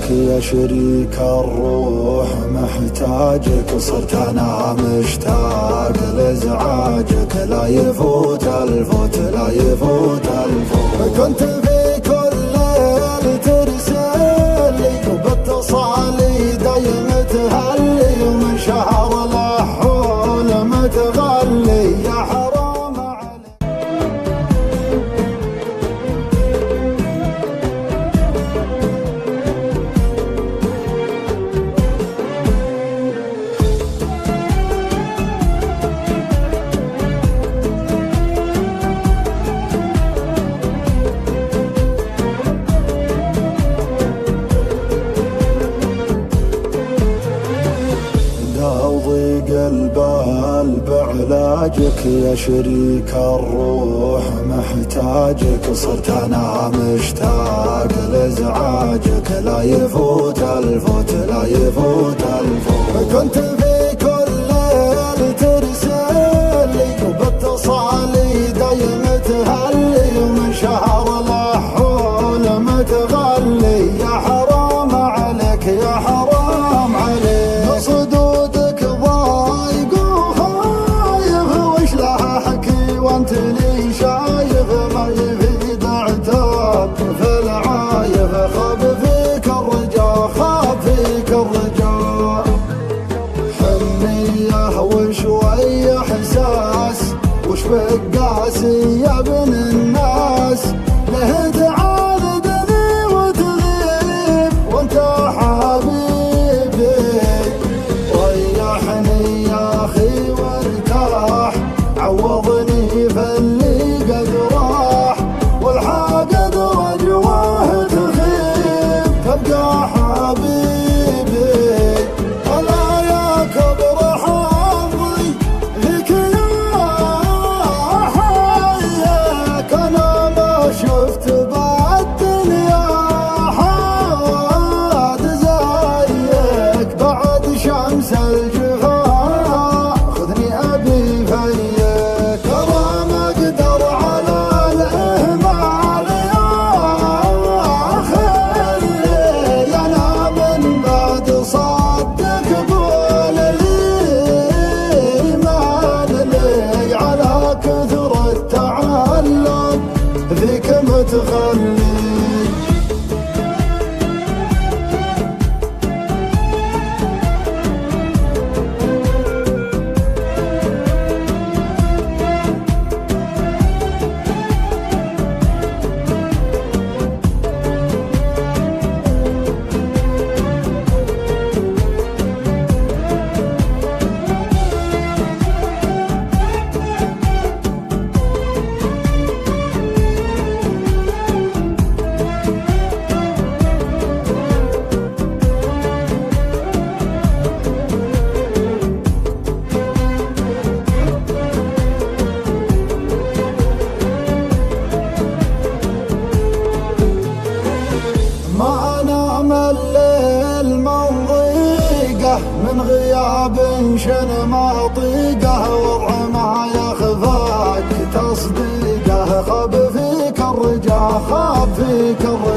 لازعاجك يا شريك الروح محتاجك، صرت انا مشتاق لازعاجك، لا يفوت الفوت لا يفوت الفوت. كنت في كل ليل ترسلي وباتصالي دايم تهلي، ومن شهر الحول متغلي يا حرام عليك. ضيق البال بعلاجك يا شريك الروح محتاجك، صرت انا مشتاق لازعاجك، لا يفوت الفوت لا يفوت الفوت. كنت في كل ليل ترسلي وباتصالي دايم تهلي، ومن شهر الحول متغلي يا حرام عليك يا حرام عليك. وانت لي شايف ما يفيد عتاب في العايف، خاب فيك الرجاء خاب فيك الرجاء. حنية وشوي احساس وش بقاسي يا ابن الناس، له تعاندني وتغيب وانت حبيبي. ريحني يا اخي وارتاح، عوضني فاللي قد راح، والحاقد رجواه تخيب تبقى حبيبي. ولا يا كبر حظي فيك يا حيك، انا ما شفت بالدنيا حاد زيك، بعد شمس الجفا خذني ابي فيك. فيك متخلي من غياب شن ما طيقه، وضع ما يخفاك تصديقه، خاب فيك الرجا خاب فيك الرجا.